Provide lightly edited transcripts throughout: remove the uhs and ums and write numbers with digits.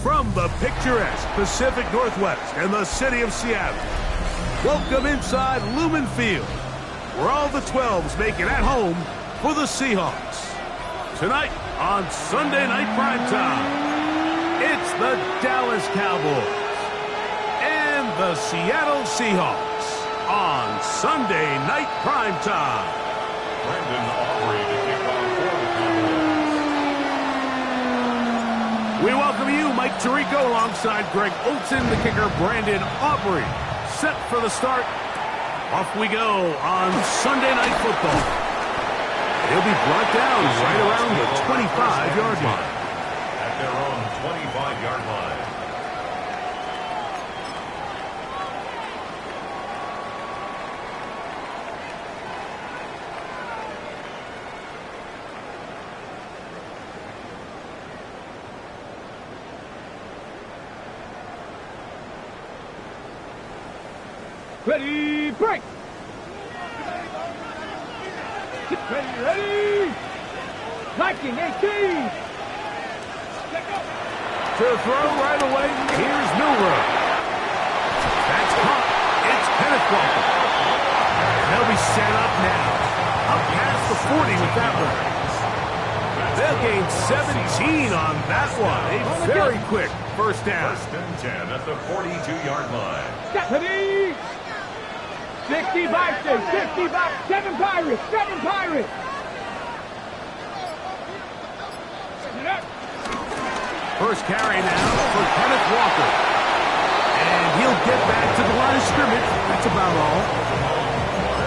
From the picturesque Pacific Northwest and the city of Seattle, welcome inside Lumen Field, where all the 12s make it at home for the Seahawks. Tonight on Sunday Night Primetime, it's the Dallas Cowboys and the Seattle Seahawks on Sunday Night Primetime. Brandon Aubrey to kick off for the Cowboys. We welcome you, Mike Tirico, alongside Greg Olson, the kicker, Brandon Aubrey. Set for the start. Off we go on Sunday Night Football. He'll be brought down right around the 25-yard line. At their own 25-yard line. Ready, break! Ready! 1918! To throw right away, here's Milrow. That's caught. It's Kenneth Walker. They'll be set up now. Up past the 40 with that one. They'll gain 17 on that one. A very quick first down. First and 10 at the 42-yard line. Ready! 65, 65, 7 Pirates, 7 Pirates! First carry now for Kenneth Walker. And he'll get back to the line of scrimmage. That's about all.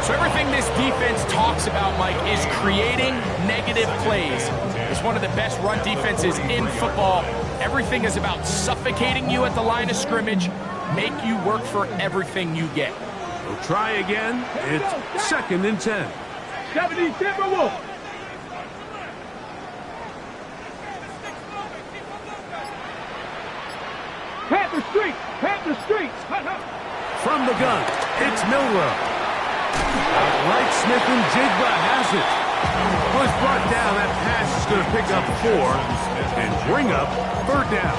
So everything this defense talks about, Mike, is creating negative plays. It's one of the best run defenses in football. Everything is about suffocating you at the line of scrimmage, make you work for everything you get. We'll try again. It's 2nd and 10. 70 Timberwolves! Panther Street! Panther Street! From the gun, it's Milrow. Right, Smith and Jigba has it. Was brought down. That pass is going to pick up 4 and bring up 3rd down.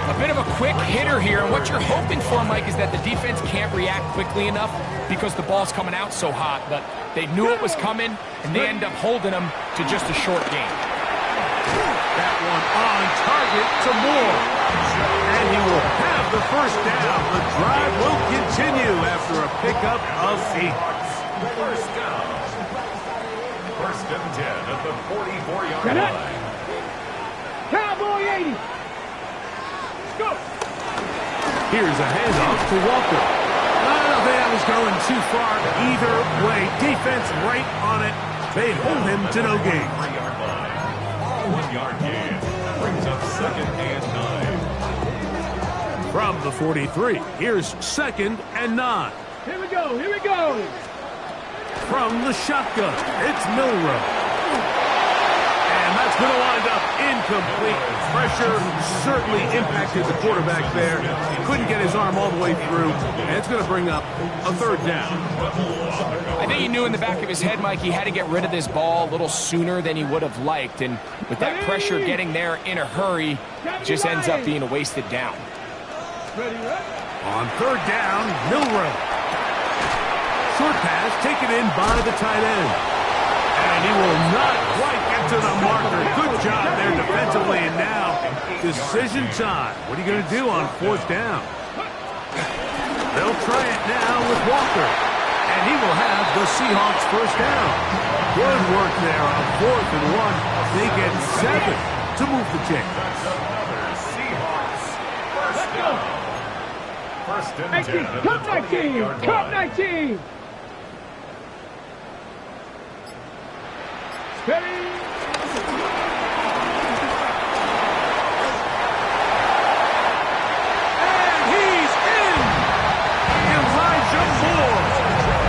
A bit of a quick hitter here, and what you're hoping for, Mike, is that the defense can't react quickly enough because the ball's coming out so hot, but they knew it was coming, and they end up holding them to just a short gain. That one on target to Moore. And he will have the first down. The drive will continue after a pickup of 8. First down. First and 10 at the 44-yard line. Cowboy 80! Go! Here's a handoff to Walker. I don't think that was going too far either way. Defense right on it. They hold him to no gain. 3-yard line. 1-yard gain. Brings up 2nd and 9. From the 43, here's 2nd and 9. Here we go, here we go! From the shotgun, it's Milrow. And that's going to wind up incomplete. Pressure certainly impacted the quarterback there. He couldn't get his arm all the way through, and it's going to bring up a 3rd down. I think he knew in the back of his head, Mike, he had to get rid of this ball a little sooner than he would have liked, and with that pressure getting there in a hurry, just ends up being a wasted down. On 3rd down, Milrow. Short pass taken in by the tight end. And he will not quite get to the marker. Good job there defensively. And now, decision time. What are you going to do on 4th down? They'll try it now with Walker. And he will have the Seahawks first down. Good work there on 4th and 1. They get 7 to move the chains. Seahawks first down. First and 10 at the Cup 19! 28-yard Cup line. 19! Ready? And he's in! Elijah Moore.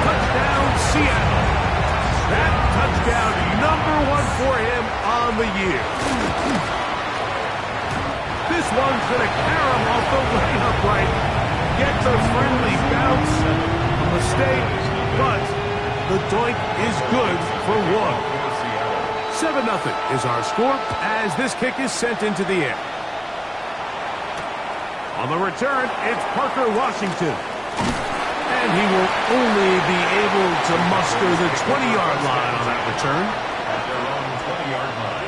Touchdown, Seattle. That touchdown, #1 for him on the year. This one's going to carry him off the way upright. Gets a friendly bounce. A mistake, but the doink is good for 1. 7-0 is our score as this kick is sent into the air. On the return, it's Parker Washington. And he will only be able to muster the 20-yard line on that return. At their own 20-yard line.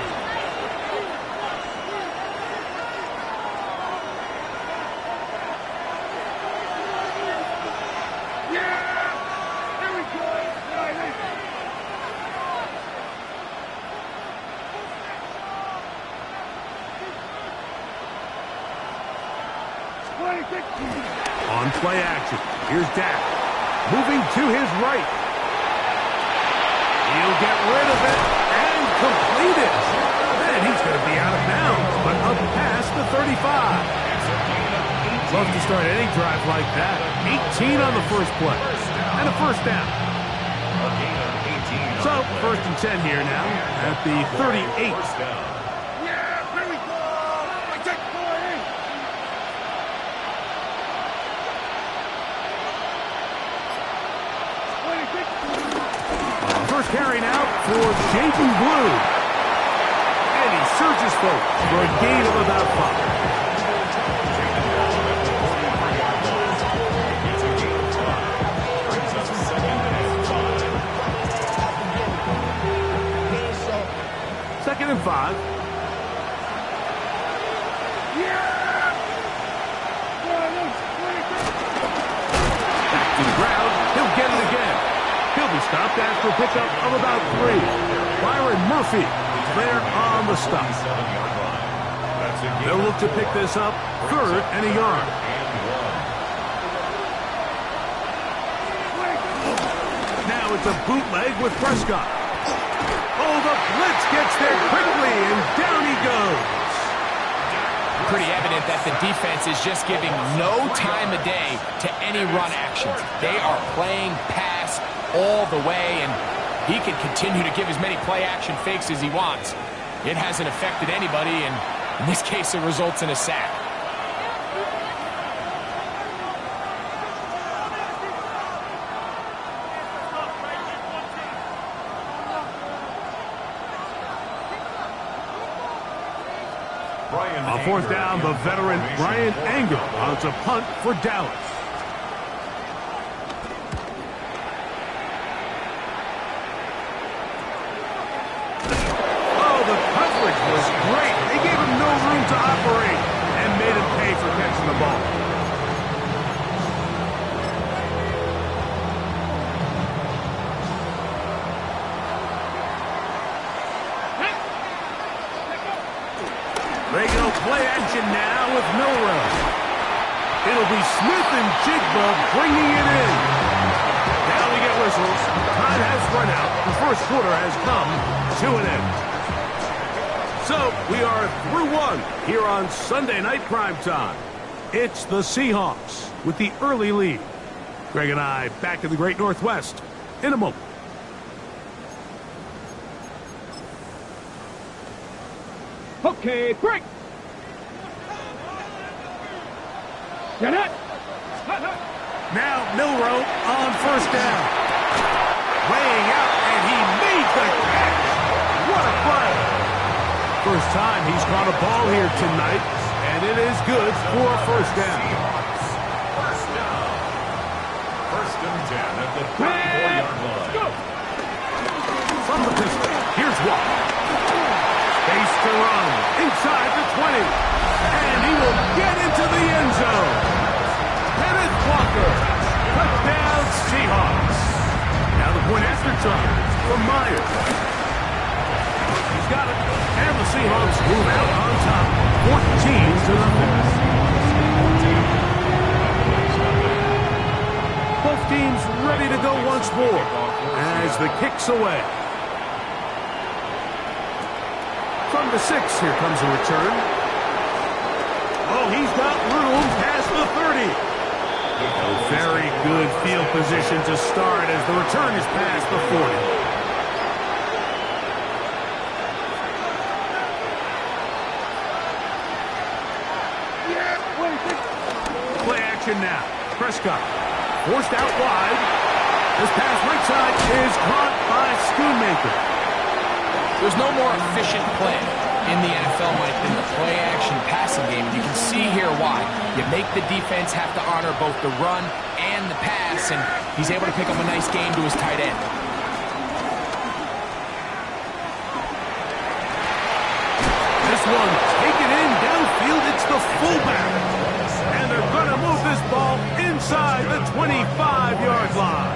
On play action, here's DAL. Moving to his right. He'll get rid of it and complete it. And he's going to be out of bounds, but up past the 35. Love to start any drive like that. 18 on the first play. And a first down. So, first and 10 here now at the 38. First carry now for Jaden Blue. And he surges forward for a gain of about 5. Second and 5. Back to the ground. He'll get it again. He'll be stopped after a pickup of about 3. Byron Murphy is there on the stop. They'll look to pick this up, 3rd and a yard. Now it's a bootleg with Prescott. Oh, the blitz gets there quickly, and down he goes. Pretty evident that the defense is just giving no time of day to any run actions. They are playing pass all the way, and he can continue to give as many play-action fakes as he wants. It hasn't affected anybody, and in this case, it results in a sack. On fourth down, the veteran Brian Anger mounts a punt for Dallas. Was great. They gave him no room to operate and made him pay for catching the ball. They go play action now with Milrow. It'll be Smith and Jigba bringing it in. Now we get whistles. Time has run out. The first quarter has come to an end. So, we are through one here on Sunday Night Primetime. It's the Seahawks with the early lead. Greg and I back in the Great Northwest in a moment. Okay, break. Get it. Now Milrow on first down. Weighing out, and he made the catch. What a play. First time he's caught a ball here tonight, and it is good for a first down. First down. First and 10 at the 34-yard line. Go. From the pistol, here's Walker. Space to run inside the 20, and he will get into the end zone. Kenneth Walker, touchdown Seahawks. Now the point after try from Myers. He's got it. And the Seahawks move out on top, 14-0. Both teams ready to go once more as the kick's away. From the 6, here comes a return. Oh, he's got room past the 30. A very good field position to start as the return is past the 40. Play action now. Prescott forced out wide. This pass right side is caught by Schoonmaker. There's no more efficient play in the NFL, Mike, than the play-action passing game. You can see here why. You make the defense have to honor both the run and the pass, and he's able to pick up a nice game to his tight end. This one taken in downfield. It's the fullback. And they're going to move this ball inside the 25-yard line.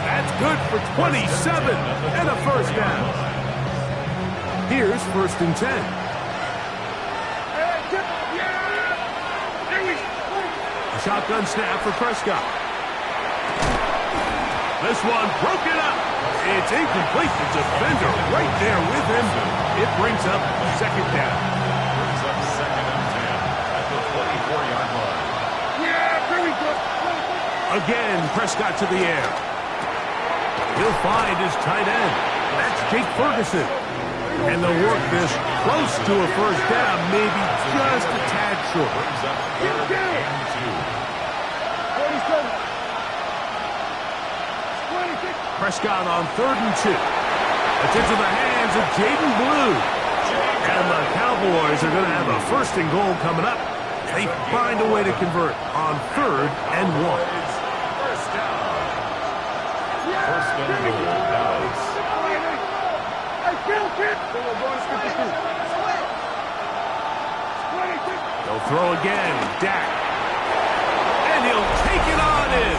That's good for 27 and a first down. Here's 1st and 10. A shotgun snap for Prescott. This one broken up. It's incomplete. The defender right there with him. It brings up 2nd down. Brings up 2nd and 10 at the 24-yard line. Again, Prescott to the air. He'll find his tight end. That's Jake Ferguson. And they'll work this close to a first down, maybe just a tad short. Brings up 3rd and 2. Prescott on 3rd and 2. It's into the hands of Jaden Blue. And the Cowboys are going to have a 1st and goal coming up. They find a way to convert on 3rd and 1. First down. 1st and goal. Dallas. They'll throw again. Dak. And he'll take it on in.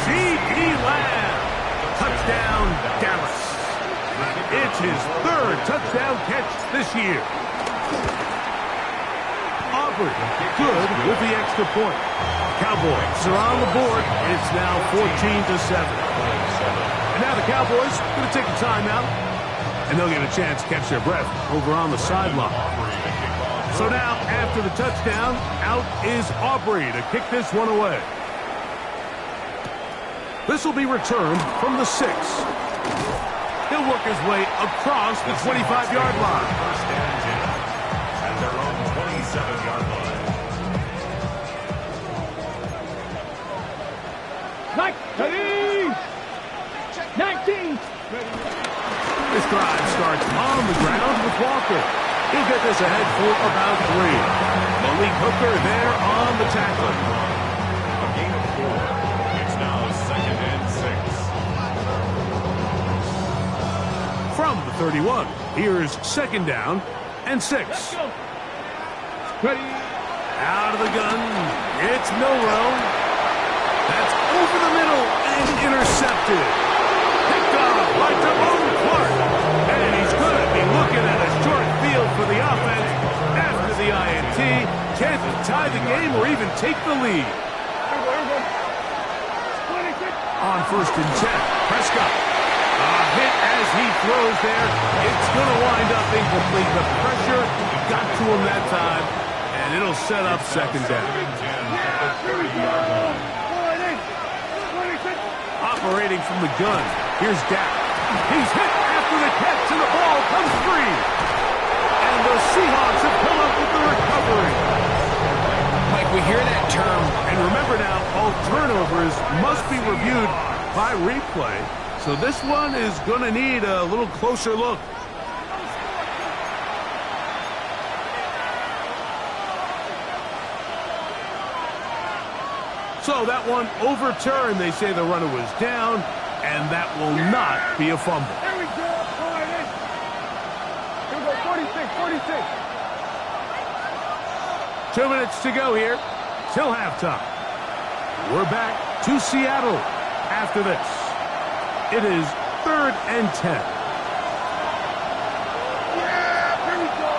C.D. Lamb. Touchdown, Dallas. It's his 3rd touchdown catch this year. Aubrey, good with the extra point. Cowboys are on the board. It's now 14-7. And now the Cowboys going to take a timeout, and they'll get a chance to catch their breath over on the sideline. So now, after the touchdown, out is Aubrey to kick this one away. This will be returned from the 6. He'll work his way across the 25-yard line. 1st and 10 at their own 27-yard line. 19. This drive starts on the ground with Walker. He'll get this ahead for about 3. Malik Hooker there on the tackle. A gain of 4. It's now 2nd and 6. From the 31, here's 2nd down and 6. Ready. Out of the gun, it's Milrow. That's over the middle and intercepted. Picked off by Javon Clark. And he's going to be looking at a short field for the offense after the INT. Chance to tie the game or even take the lead. On 1st and 10, Prescott. A hit as he throws there. It's going to wind up incomplete. The pressure got to him that time, and it'll set up 2nd down. Operating from the gun, here's Dak. He's hit after the catch, and the ball comes free. And the Seahawks have come up with the recovery. Mike, we hear that term. And remember now, all turnovers must be reviewed by replay. So this one is going to need a little closer look. So that one overturned. They say the runner was down, and that will not be a fumble. Here we go. Here we go. 46. 2 minutes to go here till halftime. We're back to Seattle after this. It is 3rd and 10. Yeah, here we go.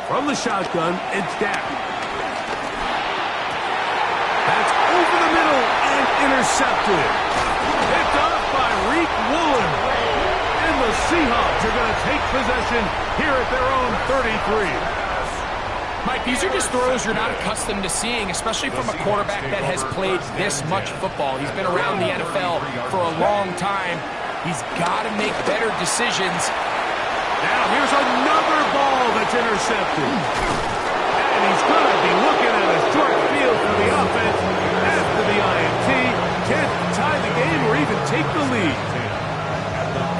From the shotgun, it's Dak. That's over the middle and intercepted. Picked off by Reek Woolen. And the Seahawks are going to take possession here at their own 33. Mike, these are just throws you're not accustomed to seeing, especially from a quarterback that has played this much football. He's been around the NFL for a long time. He's got to make better decisions. Now here's another ball that's intercepted. And he's going to be looking at a short field for the offense after the INT. Can't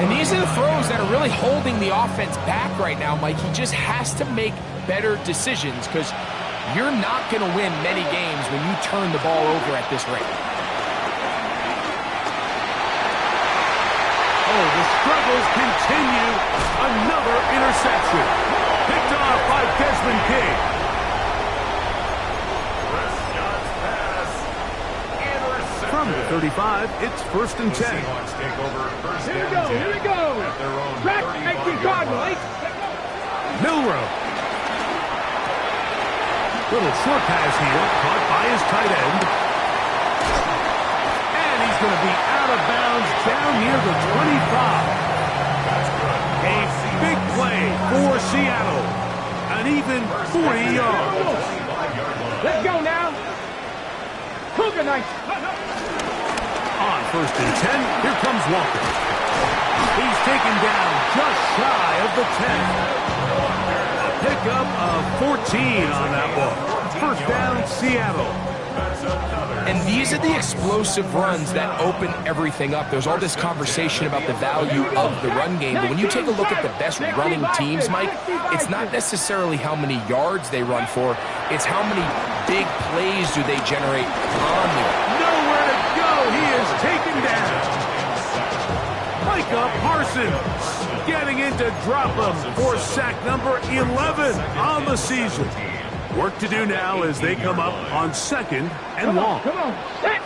And these are the throws that are really holding the offense back right now, Mike. He just has to make better decisions because you're not going to win many games when you turn the ball over at this rate. Oh, the struggles continue. Another interception. Picked off by Desmond King. Prescott's pass. Intercepted. From the 35, it's 1st and 10. Seahawks take over first Here we and go, 10 here we go. at their own Track 35-yard 18 Cardinal. line. Milrow. Little short pass here, caught by his tight end. And he's going to be out of bounds down near the 25. A big play for Seattle. An even 40 yards. Let's go now. Cougar night. On 1st and 10, here comes Walker. He's taken down just shy of the 10. A pickup of 14 on that ball. 1st down, Seattle. And these are the explosive runs that open everything up. There's all this conversation about the value of the run game, but when you take a look at the best running teams, Mike, it's not necessarily how many yards they run for, it's how many big plays do they generate on them. Nowhere to go. He is taken down. Micah Parsons getting in to drop him for sack number 11 on the season. Work to do now as they come up on 2nd and long. Come on. Set.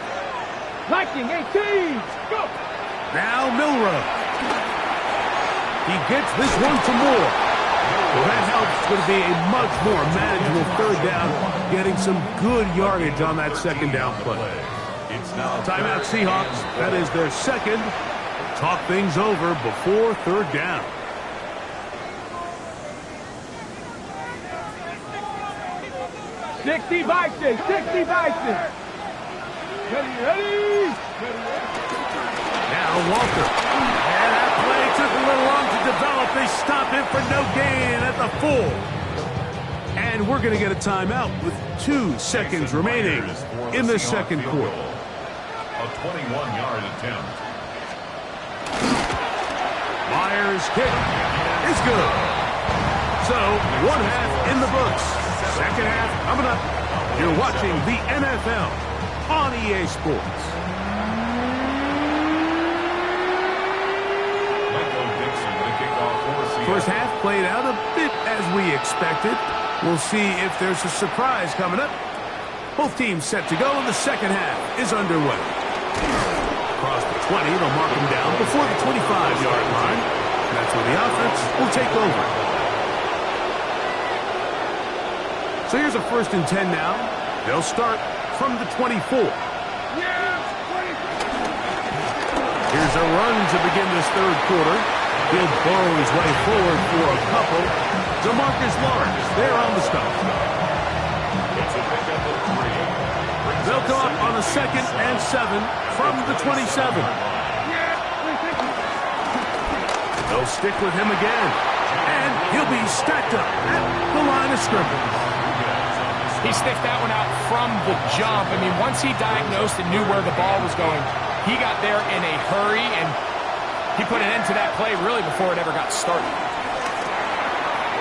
Lightning 18. Go. Now Milrow. He gets this one to Moore. Well, that helps. It's going to be a much more manageable 3rd down, getting some good yardage on that 2nd down play. Timeout Seahawks. That is their 2nd. Talk things over before 3rd down. Sixty Bison. 60 Bison. Ready. Now Walker. And that play took a little long to develop. They stop him for no gain at the 4. And we're going to get a timeout with 2 seconds remaining in the 2nd quarter. A 21-yard attempt. Myers' kick is good. So, 1 half in the books. 2nd half coming up. You're watching the NFL on EA Sports. First half played out a bit as we expected. We'll see if there's a surprise coming up. Both teams set to go, and the 2nd half is underway. Across the 20, they'll mark him down before the 25-yard line. That's where the offense will take over. So here's a 1st and 10 now. They'll start from the 24. Here's a run to begin this 3rd quarter. He'll burrow his way forward for a couple. DeMarcus Lawrence there on the stop. They'll go up on a 2nd and 7 from the 27. They'll stick with him again. And he'll be stacked up at the line of scrimmage. He sniffed that one out from the jump. I mean, once he diagnosed and knew where the ball was going, he got there in a hurry, and he put an end to that play really before it ever got started.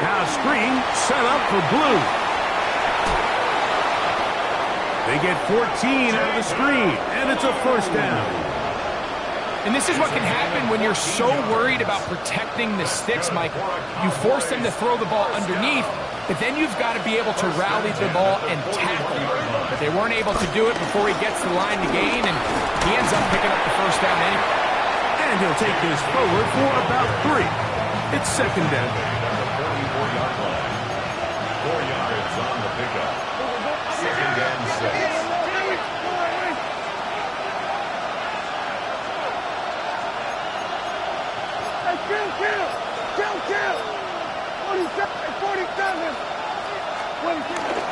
Now screen set up for Blue. They get 14 out of the screen, and it's a 1st down. And this is what can happen when you're so worried about protecting the sticks, Mike. You force them to throw the ball underneath, but then you've got to be able to rally the ball and tackle. But they weren't able to do it before he gets the line to gain, and he ends up picking up the 1st down anyway. And he'll take this forward for about 3. It's 2nd down. 44-yard line. 4 yards on the pickup. 2nd and 6. Kill. 47.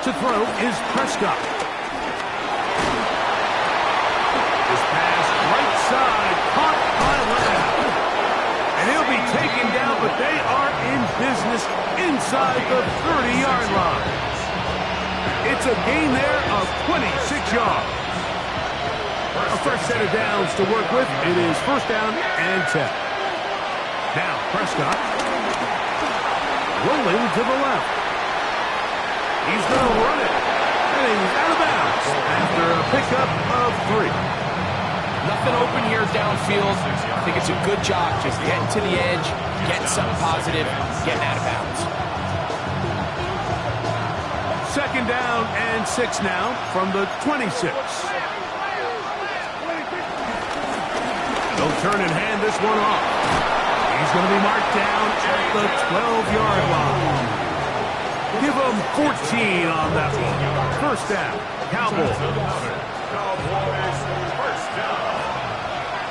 To throw is Prescott. This pass right side caught by Lamb. And he'll be taken down, but they are in business inside the 30-yard line. It's a gain there of 26 yards. A first set of downs to work with. It is 1st down and 10. Now Prescott. Rolling to the left. He's going to run it. And he's out of bounds after a pickup of 3. Nothing open here downfield. I think it's a good job just getting to the edge, getting something positive, getting out of bounds. 2nd down and 6 now from the 26. They'll turn and hand this one off. He's going to be marked down at the 12-yard line. Give him 14 on that one. 1st down, Cowboys. Cowboys, 1st down.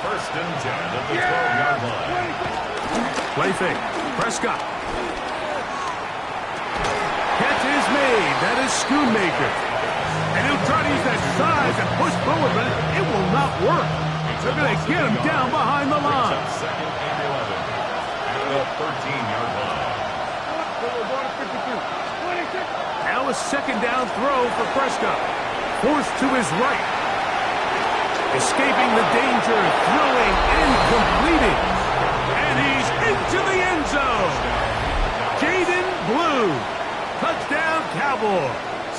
1st and 10 at the 12-yard line. Play fake. Prescott. Catch is made. That is Schoonmaker. And he'll try to use that size and push forward, but it will not work. They're going to get him down behind the line. 2nd and 11 at the 13-yard line. Now a 2nd down throw for Prescott. Forced to his right. Escaping the danger, throwing and completing. And he's into the end zone. Jaden Blue. Touchdown, Cowboys.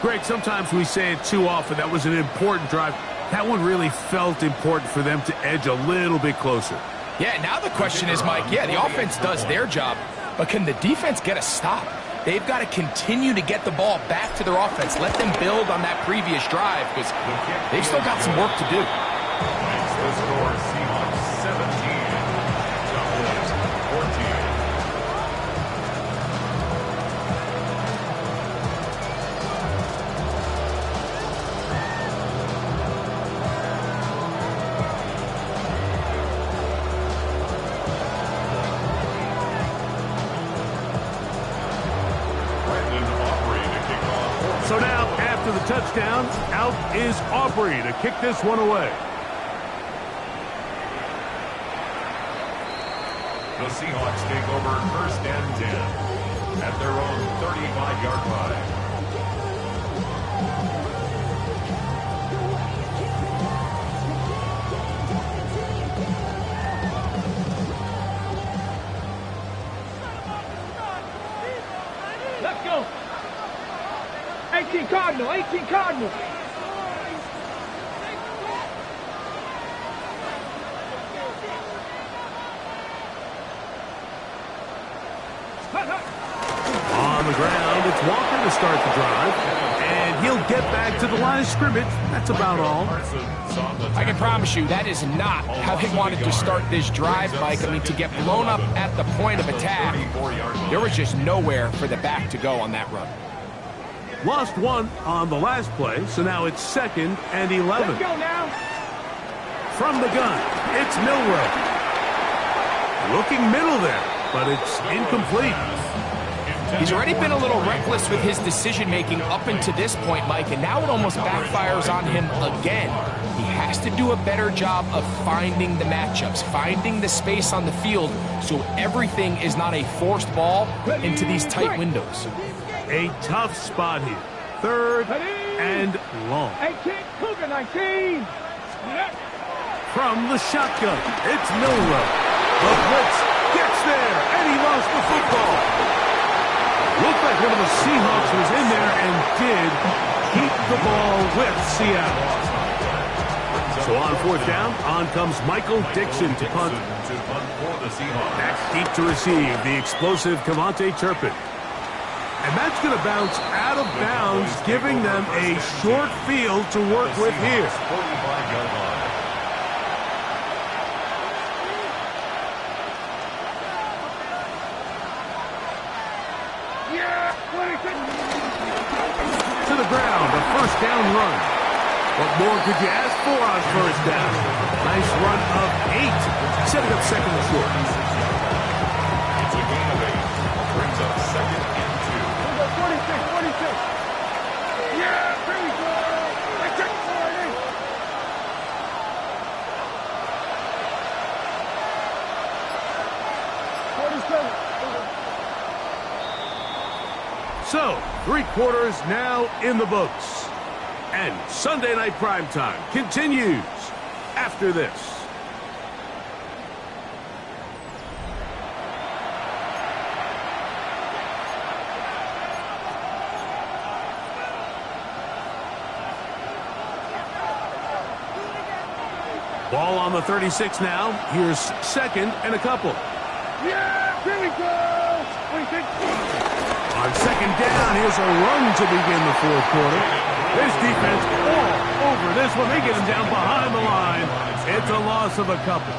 Greg, sometimes we say it too often. That was an important drive. That one really felt important for them to edge a little bit closer. Yeah, now the question is, Mike, yeah, the offense does their job, but can the defense get a stop? They've got to continue to get the ball back to their offense. Let them build on that previous drive because they've still got some work to do. Next, the score, Seahawks 17, Cowboys 14. So now, after the touchdown, out is Aubrey to kick this one away. The Seahawks take over 1st and 10 at their own 35-yard line. Let's go. 18 Cardinal, 18 Cardinal. On the ground, it's Walker to start the drive. And he'll get back to the line of scrimmage. That's about all. I can promise you that is not how they wanted to start this drive, Mike. I mean, to get blown up at the point of attack, there was just nowhere for the back to go on that run. Lost one on the last play, so now it's 2nd and 11. Let's go now. From the gun, it's Milroe. Looking middle there, but it's incomplete. He's already been a little reckless with his decision-making up until this point, Mike, and now it almost backfires on him again. He has to do a better job of finding the matchups, finding the space on the field so everything is not a forced ball into these tight windows. A tough spot here. 3rd and long. 18, Cougar 19. From the shotgun, it's Milroe. The blitz gets there, and he lost the football. Looked like one of the Seahawks was in there and did keep the ball with Seattle. So on 4th down, on comes Michael Dixon to punt. Back deep to receive the explosive Cavante Turpin. And that's going to bounce out of bounds, giving them a short field to work with here. To the ground, a 1st down run. What more could you ask for on 1st down? Nice run of 8, setting up 2nd and short. It's a gain of 8. Brings up 2nd and 2. 46. Yeah, pretty good. Let's take 40. 47. So, 3 quarters now in the books. And Sunday Night Primetime continues after this. Ball on the 36 now. Here's second and a couple. Yeah, here we go. 26. On second down, here's a run to begin the fourth quarter. This defense all over this one. They get him down behind the line. It's a loss of a couple.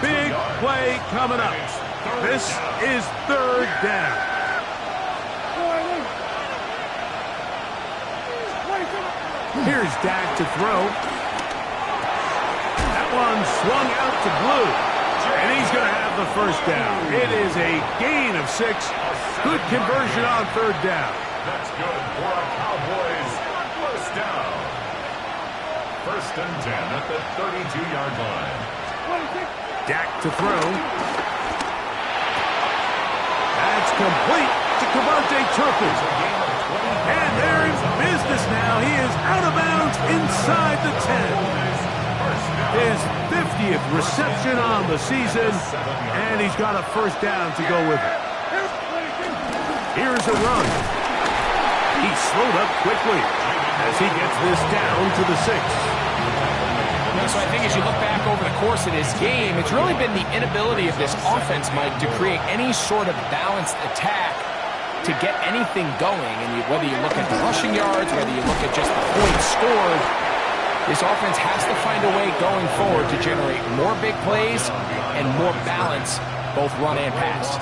Big play coming up. This is third down. Here's Dak to throw. That one swung out to Blue. And he's going to have the first down. It is a gain of 6. Good conversion on third down. That's good for a Cowboys first down. First and 10 at the 32-yard line. Dak to throw. That's complete to Cavante Turpin. And they're in business now. He is out of bounds inside the 10. His 50th reception on the season, and he's got a first down to go with it. Here's a run. He slowed up quickly as he gets this down to the 6. So I think as you look back over the course of this game, it's really been the inability of this offense, Mike, to create any sort of balanced attack to get anything going. And whether you look at the rushing yards, whether you look at just the points scored, this offense has to find a way going forward to generate more big plays and more balance, both run and pass.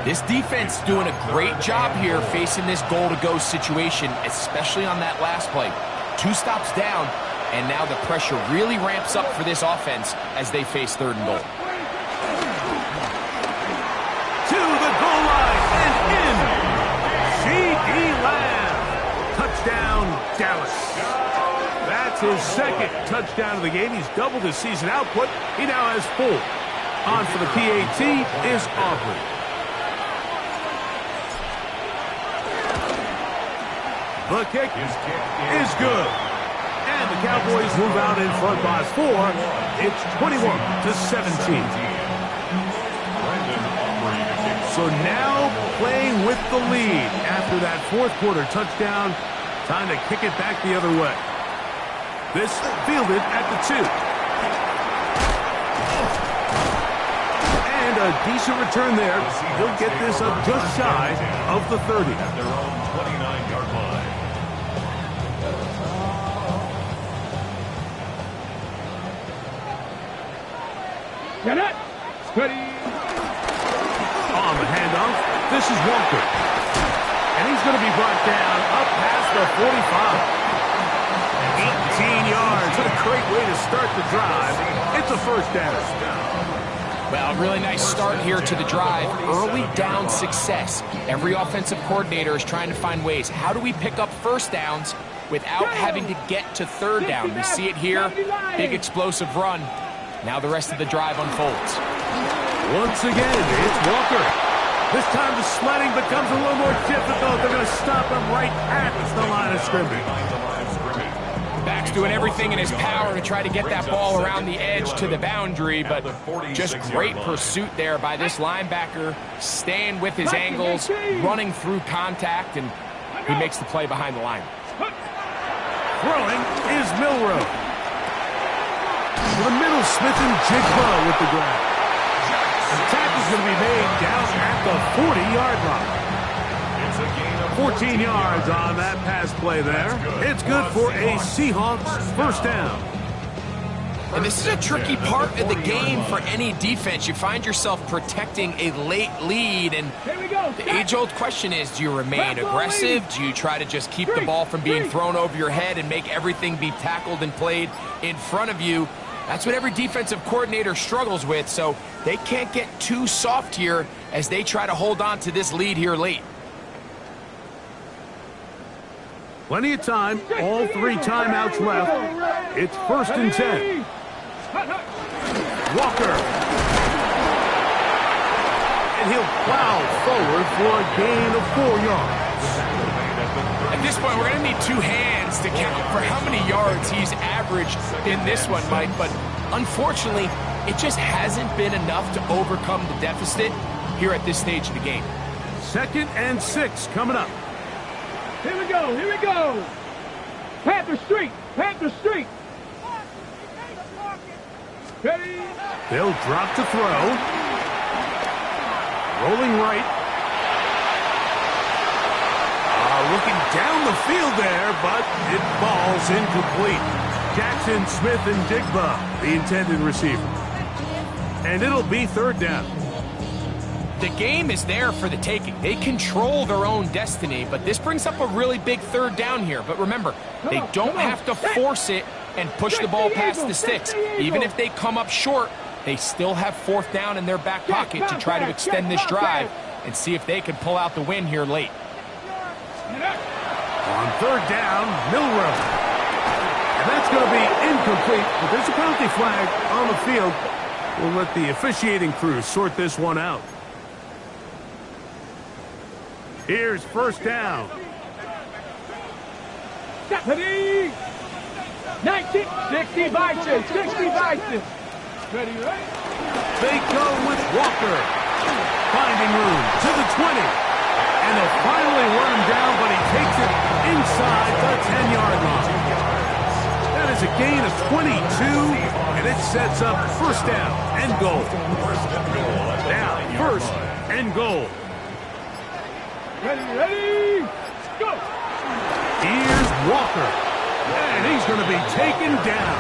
This defense doing a great job here facing this goal-to-go situation, especially on that last play. 2 stops down, and now the pressure really ramps up for this offense as they face third and goal. To the goal line and in. C.D. Lamb. Touchdown, Dallas. That's his second touchdown of the game. He's doubled his season output. He now has 4. On for the PAT is Aubrey. The kick is good. And the Cowboys move out in front by 4. It's 21-17. So now playing with the lead after that fourth quarter touchdown. Time to kick it back the other way. This fielded at the 2. And a decent return there. He'll get this up just shy of the 30. At their own 29-yard line. Get it. Steady. On the handoff, this is Walker. And he's going to be brought down up past the 45. 18 yards. What a great way to start the drive. It's a first down. Well, really nice start here to the drive. Early down success. Every offensive coordinator is trying to find ways. How do we pick up first downs without having to get to third down? We see it here. Big explosive run. Now the rest of the drive unfolds. Once again, it's Walker. This time the sledding becomes a little more difficult. They're going to stop him right at the line of scrimmage. Back's doing everything in his power to try to get that ball around the edge to the boundary, but just great pursuit there by this linebacker, staying with his angles, running through contact, and he makes the play behind the line. Throwing is Milrow. To the middle, Smith and Jigba with the grab. The tackle's going to be made down at the 40-yard line. 14 yards on that pass play there. It's good for a Seahawks first down. And this is a tricky part of the game for any defense. You find yourself protecting a late lead, and the age-old question is, do you remain aggressive? Do you try to just keep the ball from being thrown over your head and make everything be tackled and played in front of you? That's what every defensive coordinator struggles with, so they can't get too soft here as they try to hold on to this lead here late. Plenty of time, all 3 timeouts left. It's first and 10. Walker. And he'll plow forward for a gain of 4 yards. At this point, we're going to need 2 hands to count for how many yards he's averaged in this one, Mike. But unfortunately, it just hasn't been enough to overcome the deficit here at this stage of the game. Second and 6 coming up. Here we go, here we go. Panther Street, Panther Street. Ready? They'll drop to throw. Rolling right. Looking down the field there, but it falls incomplete. Jackson, Smith, and Digba, the intended receiver. And it'll be third down. The game is there for the taking. They control their own destiny, but this brings up a really big third down here. But remember, they don't have to force it and push the ball past the sticks. Even if they come up short, they still have fourth down in their back pocket to try to extend this drive and see if they can pull out the win here late. On third down, Milroe. And that's going to be incomplete, but there's a penalty flag on the field. We'll let the officiating crew sort this one out. Here's first down. Ready? 19, 60 Bison, 60 Bison. Ready, ready? They go with Walker. Finding room to the 20. And they'll finally run him down, but he takes it inside the 10-yard line. That is a gain of 22, and it sets up first down and goal. Now, first and goal. Ready, ready, go! Here's Walker. And he's going to be taken down.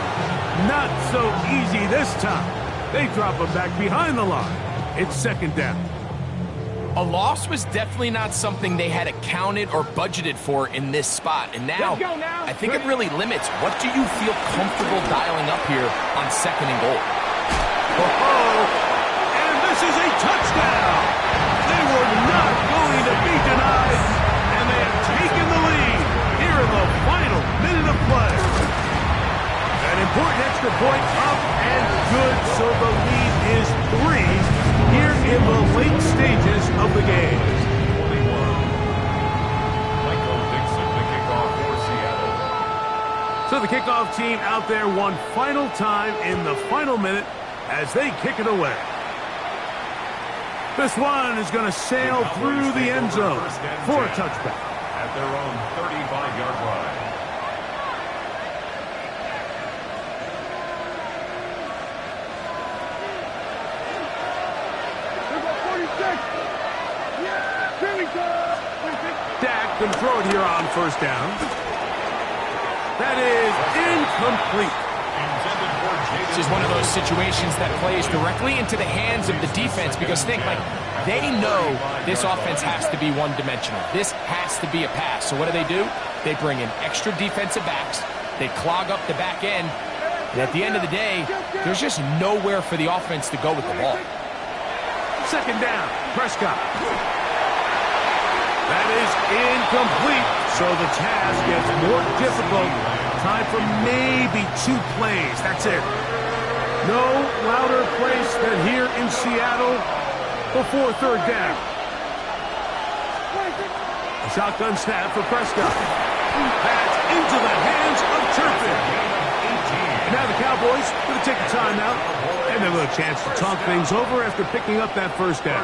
Not so easy this time. They drop him back behind the line. It's second down. A loss was definitely not something they had accounted or budgeted for in this spot. And now, I think it really limits what do you feel comfortable dialing up here on second and goal. And this is a touchdown. They were not going to be denied, and they have taken the lead here in the final minute of play. An important extra point up and good, so the lead is 3 here in the late stages of the game. 21. Michael Dixon, the kickoff for Seattle. So the kickoff team out there one final time in the final minute as they kick it away. This one is going to sail through the end zone for a touchback. At their own 35-yard line. Dak can throw it here on first down. That is incomplete. This is one of those situations that plays directly into the hands of the defense because think, like, they know this offense has to be one-dimensional. This has to be a pass. So what do? They bring in extra defensive backs. They clog up the back end. And at the end of the day, there's just nowhere for the offense to go with the ball. Second down, Prescott. That is incomplete, so the task gets more difficult. Time for maybe 2 plays. That's it. No louder place than here in Seattle before third down. A shotgun snap for Prescott. That's into the hands of Turpin. And now the Cowboys going to take a timeout and a little chance to talk things over after picking up that first down.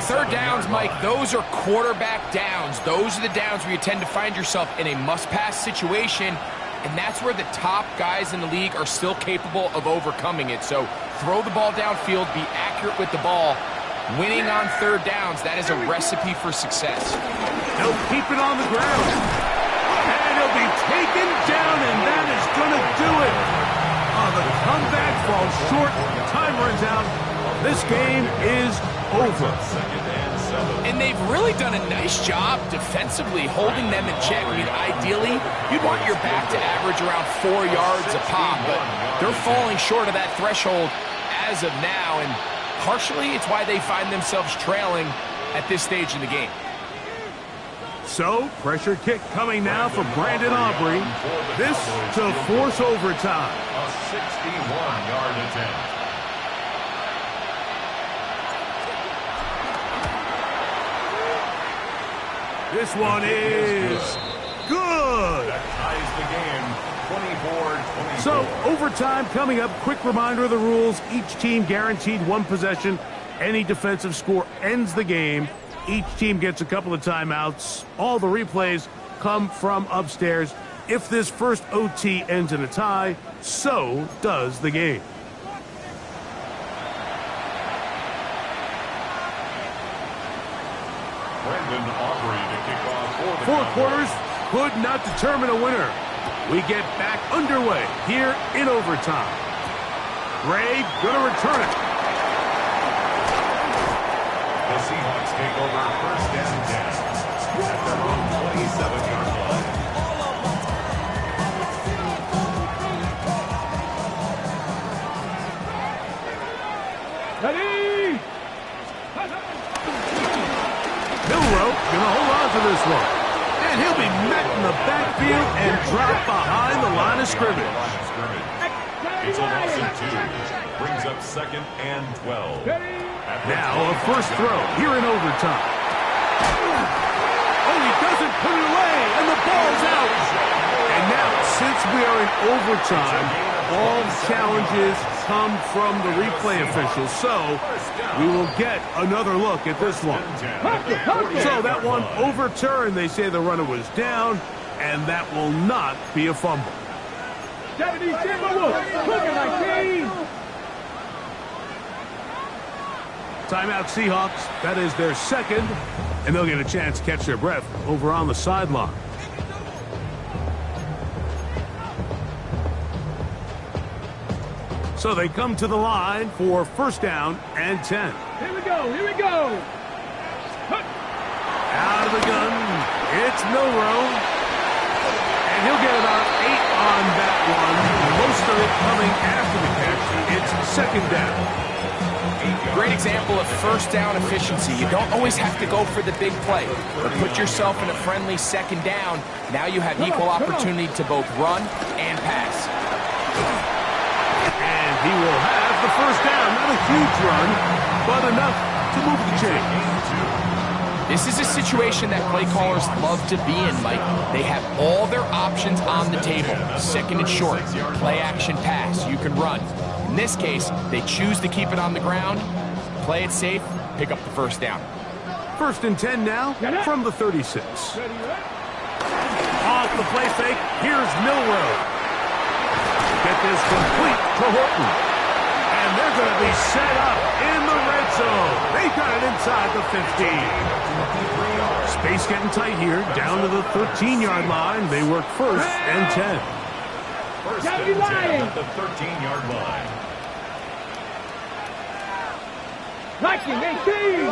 Third downs, Mike, those are quarterback downs. Those are the downs where you tend to find yourself in a must-pass situation, and that's where the top guys in the league are still capable of overcoming it. So throw the ball downfield, be accurate with the ball. Winning on third downs, that is a recipe for success. They'll keep it on the ground. And he'll be taken down, and that is going to do it. The comeback falls short. Time runs out. This game is over. And they've really done a nice job defensively holding them in check. I mean, ideally, you'd want your back to average around 4 yards a pop, but they're falling short of that threshold as of now, and partially it's why they find themselves trailing at this stage in the game. So, pressure kick coming now for Brandon Aubrey. This to force overtime. A 61-yard attempt. This one is good. That ties the game, 24-24. So, overtime coming up. Quick reminder of the rules. Each team guaranteed 1 possession. Any defensive score ends the game. Each team gets a couple of timeouts. All the replays come from upstairs. if this first OT ends in a tie, so does the game. Four quarters could not determine a winner. We get back underway here in overtime. Gray gonna return it. The Seahawks take over first and 10 at their own 27-yard line. Ready? Milroe gonna hold on to this one. And he'll be met in the backfield and dropped behind the line of scrimmage. It's a loss of 2. Brings up second and 12. Now a first throw here in overtime. Oh, he doesn't put it away, and the ball's out. And now, since we are in overtime, all challenges come from the replay officials. So we will get another look at this one. So that one overturned. They say the runner was down, and that will not be a fumble. Timeout Seahawks. That is their second, and they'll get a chance to catch their breath over on the sideline. So they come to the line for first down and 10. Here we go, here we go. Out of the gun, it's Milroe. And he'll get about 8 on that one. Most of it coming after the catch. It's second down. Great example of first down efficiency. You don't always have to go for the big play, but put yourself in a friendly second down. Now you have equal opportunity to both run and pass. And he will have the first down. Not a huge run, but enough to move the chains. This is a situation that play callers love to be in, Mike. They have all their options on the table. Second and short, play action pass, you can run. In this case, they choose to keep it on the ground, play it safe, pick up the first down. First and 10 now from the 36. Off the play fake, here's Milroe. Get this complete to Horton. And they're going to be set up in the red zone. They got it inside the 15. Space getting tight here, down to the 13-yard line. They work first and 10. First and 10 at the 13-yard line. Liking 18.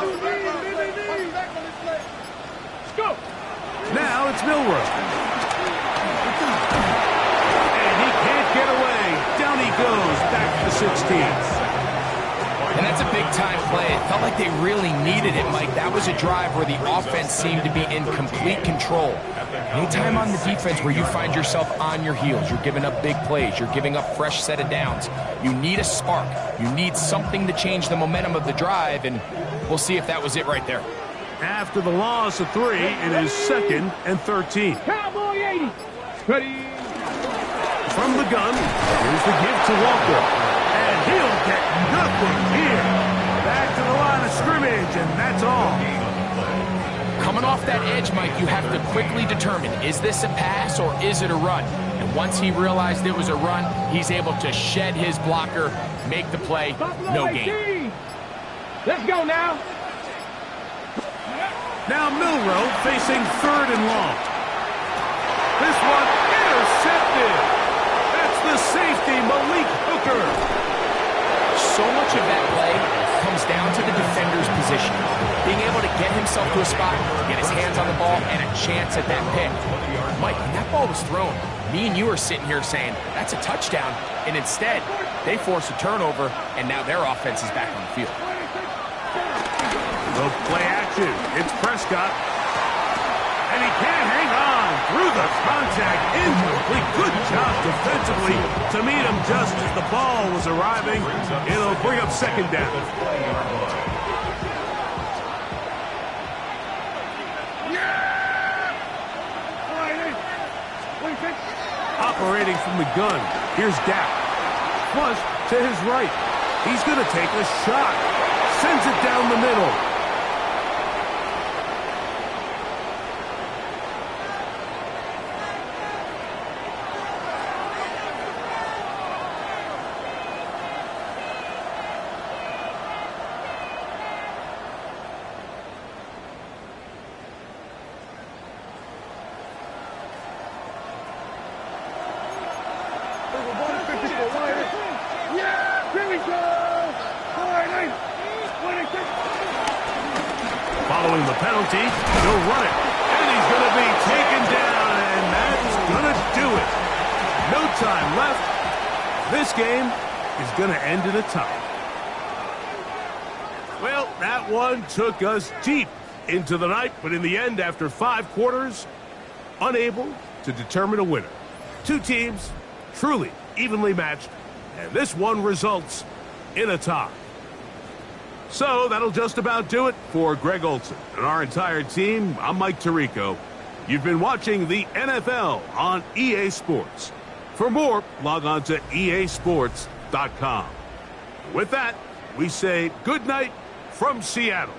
Let's go. Now it's Milroe. And he can't get away. Down he goes, back to the 16. And that's a big-time play. It felt like they really needed it, Mike. That was a drive where the offense seemed to be in complete control. Anytime on the defense where you find yourself on your heels, you're giving up big plays, you're giving up fresh set of downs, you need a spark. You need something to change the momentum of the drive, and we'll see if that was it right there. After the loss of 3, it is second and 13. Cowboy 80. Ready. From the gun, here's the give to Walker. And he'll get nothing here. Back to the line of scrimmage, and that's all. Coming off that edge, Mike, you have to quickly determine, is this a pass or is it a run? And once he realized it was a run, he's able to shed his blocker, make the play, no gain. Let's go now. Now Milroe facing third and long. This one intercepted. That's the safety, Malik Hooker. So much of that play comes down to the defender's position. Being able to get himself to a spot, get his hands on the ball, and a chance at that pick. Mike, when that ball was thrown, me and you are sitting here saying, that's a touchdown. And instead, they force a turnover, and now their offense is back on the field. The play action. It's Prescott. And he can't hang on through the contact. Incomplete. Good job defensively to meet him just as the ball was arriving. It'll bring up second down. Operating from the gun. Here's Dak. Flush to his right. He's going to take a shot. Sends it down the middle. Yeah, here we go. Following the penalty, he'll run it. And he's going to be taken down, and that's going to do it. No time left. This game is going to end in a tie. Well, that one took us deep into the night, but in the end, after 5 quarters, unable to determine a winner. Two teams truly evenly matched, and this one results in a tie. So that'll just about do it for Greg Olson and our entire team. I'm Mike Tirico. You've been watching the NFL on EA Sports. For more, log on to easports.com. With that, we say good night from Seattle.